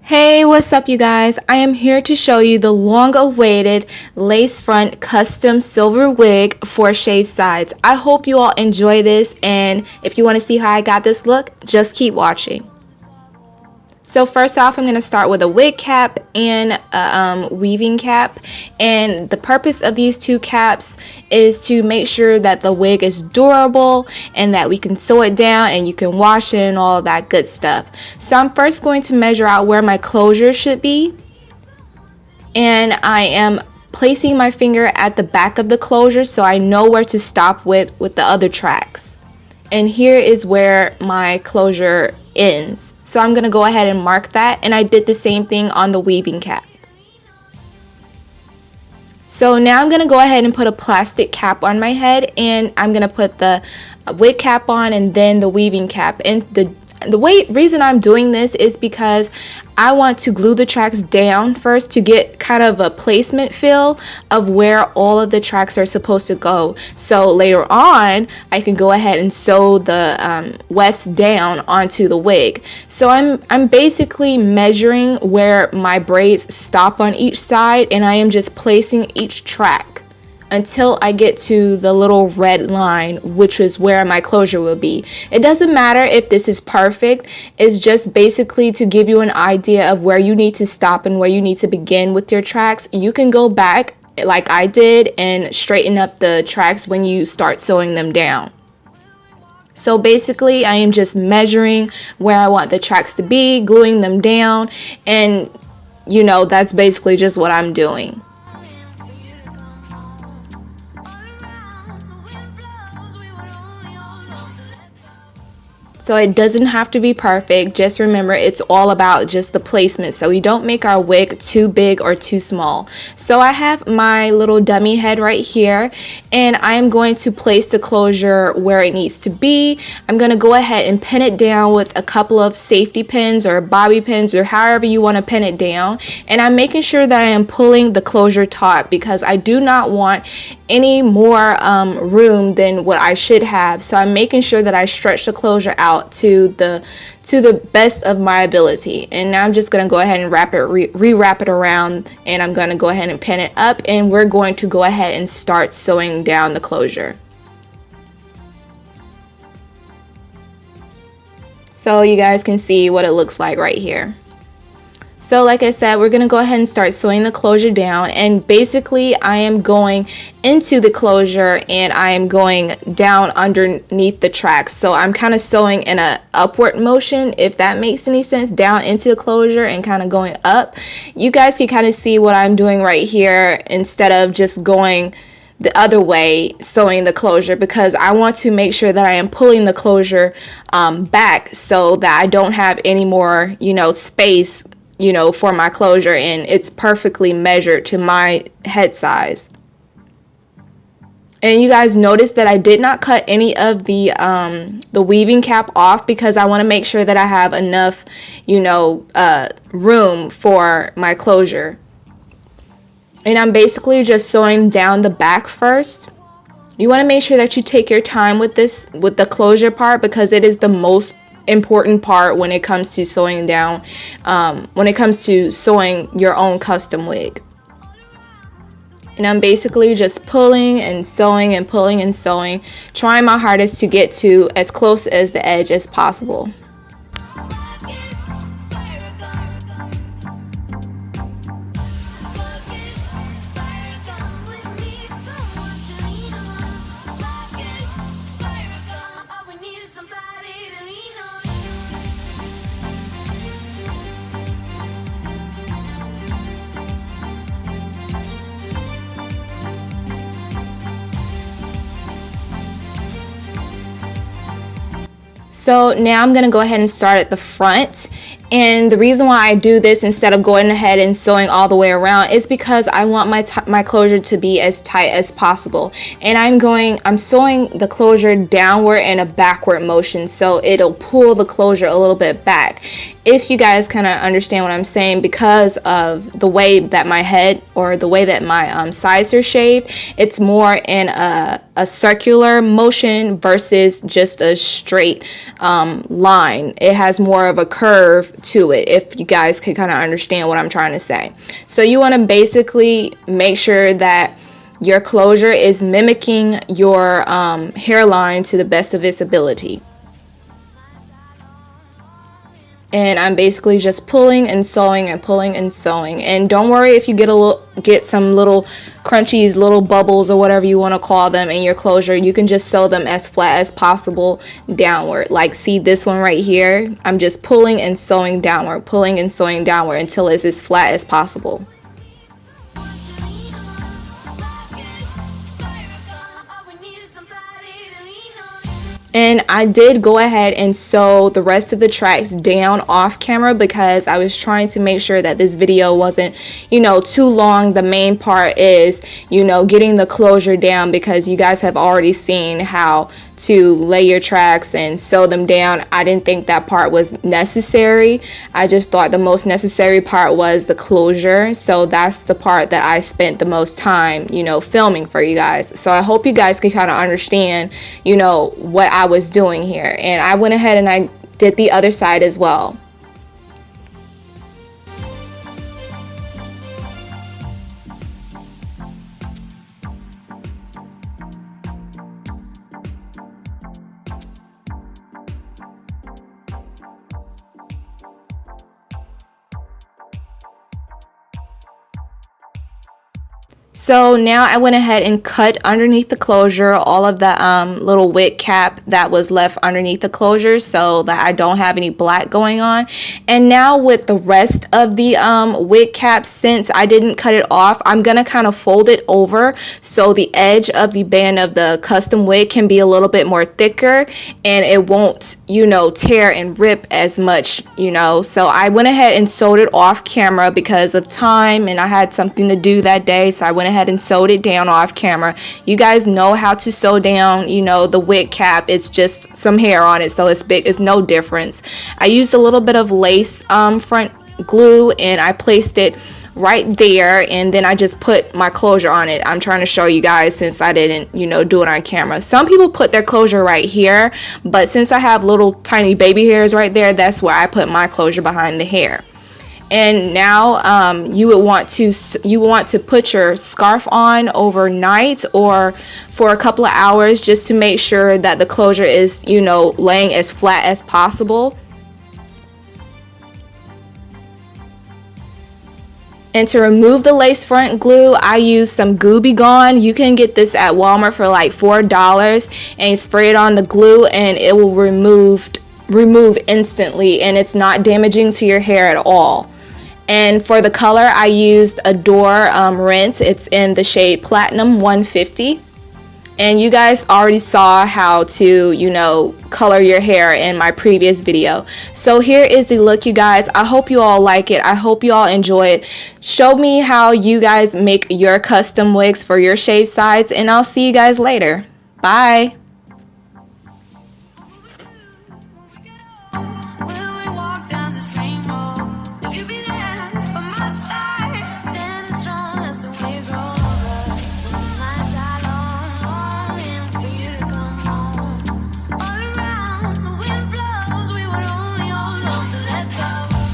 Hey, what's up you guys? I am here to show you the long-awaited lace front custom silver wig for shaved sides. I hope you all enjoy this, and if you want to see how I got this look, just keep watching. So first off, I'm going to start with a wig cap and a weaving cap, and the purpose of these two caps is to make sure that the wig is durable and that we can sew it down and you can wash it and all of that good stuff. So I'm first going to measure out where my closure should be, and I am placing my finger at the back of the closure so I know where to stop with the other tracks. And here is where my closure ends. So I'm going to go ahead and mark that, and I did the same thing on the weaving cap. So now I'm going to go ahead and put a plastic cap on my head, and I'm going to put the wig cap on and then the weaving cap. And the reason I'm doing this is because I want to glue the tracks down first to get kind of a placement feel of where all of the tracks are supposed to go. So later on, I can go ahead and sew the wefts down onto the wig. So I'm basically measuring where my braids stop on each side, and I am just placing each track until I get to the little red line, which is where my closure will be. It doesn't matter if this is perfect. It's just basically to give you an idea of where you need to stop and where you need to begin with your tracks. You can go back like I did and straighten up the tracks when you start sewing them down. So basically, I am just measuring where I want the tracks to be, gluing them down, and you know, that's basically just what I'm doing. So it doesn't have to be perfect. Just remember, it's all about just the placement, so we don't make our wig too big or too small. So I have my little dummy head right here, and I am going to place the closure where it needs to be. I'm going to go ahead and pin it down with a couple of safety pins or bobby pins or however you want to pin it down. And I'm making sure that I am pulling the closure taut because I do not want any more room than what I should have. So I'm making sure that I stretch the closure out to the best of my ability. And now I'm just going to go ahead and re-wrap it around, and I'm going to go ahead and pin it up, and we're going to go ahead and start sewing down the closure. So you guys can see what it looks like right here. So like I said, we're going to go ahead and start sewing the closure down, and basically I am going into the closure and I am going down underneath the tracks. So I'm kind of sewing in a upward motion, if that makes any sense, down into the closure and kind of going up. You guys can kind of see what I'm doing right here instead of just going the other way sewing the closure, because I want to make sure that I am pulling the closure back so that I don't have any more, space for my closure, and it's perfectly measured to my head size. And you guys notice that I did not cut any of the weaving cap off because I want to make sure that I have enough, room for my closure. And I'm basically just sewing down the back first. You want to make sure that you take your time with the closure part, because it is the most important part when it comes to sewing down, when it comes to sewing your own custom wig. And I'm basically just pulling and sewing and pulling and sewing, trying my hardest to get to as close as the edge as possible. So now I'm going to go ahead and start at the front, and the reason why I do this instead of going ahead and sewing all the way around is because I want my closure to be as tight as possible, and I'm sewing the closure downward in a backward motion, so it'll pull the closure a little bit back. if you guys kind of understand what I'm saying, because of the way that my head or the way that my sides are shaved, it's more in a circular motion versus just a straight line. It has more of a curve to it, if you guys can kind of understand what I'm trying to say. So you want to basically make sure that your closure is mimicking your hairline to the best of its ability. And I'm basically just pulling and sewing and pulling and sewing. And don't worry if you get some little crunchies, little bubbles, or whatever you want to call them in your closure. You can just sew them as flat as possible downward. Like, see this one right here? I'm just pulling and sewing downward, pulling and sewing downward until it's as flat as possible. And I did go ahead and sew the rest of the tracks down off camera because I was trying to make sure that this video wasn't, too long. The main part is, getting the closure down, because you guys have already seen how to lay your tracks and sew them down. I didn't think that part was necessary. I just thought the most necessary part was the closure. So that's the part that I spent the most time, filming for you guys. So I hope you guys can kind of understand, what I was doing here. And I went ahead and I did the other side as well. So now I went ahead and cut underneath the closure all of the little wig cap that was left underneath the closure, so that I don't have any black going on. And now with the rest of the wig cap, since I didn't cut it off, I'm gonna kind of fold it over so the edge of the band of the custom wig can be a little bit more thicker and it won't, tear and rip as much, So I went ahead and sewed it off camera because of time, and I had something to do that day, so I went ahead and sewed it down off camera. You guys know how to sew down, the wig cap. It's just some hair on it, so it's big. It's no difference. I used a little bit of lace front glue, and I placed it right there, and then I just put my closure on it. I'm trying to show you guys since I didn't, do it on camera. Some people put their closure right here, but since I have little tiny baby hairs right there, that's where I put my closure behind the hair. And now you want to put your scarf on overnight or for a couple of hours, just to make sure that the closure is, laying as flat as possible. And to remove the lace front glue, I use some Gooby Gone. You can get this at Walmart for like $4, and you spray it on the glue and it will remove instantly, and it's not damaging to your hair at all. And for the color, I used Adore Rinse. It's in the shade Platinum 150. And you guys already saw how to, color your hair in my previous video. So here is the look, you guys. I hope you all like it. I hope you all enjoy it. Show me how you guys make your custom wigs for your shave sides, and I'll see you guys later. Bye.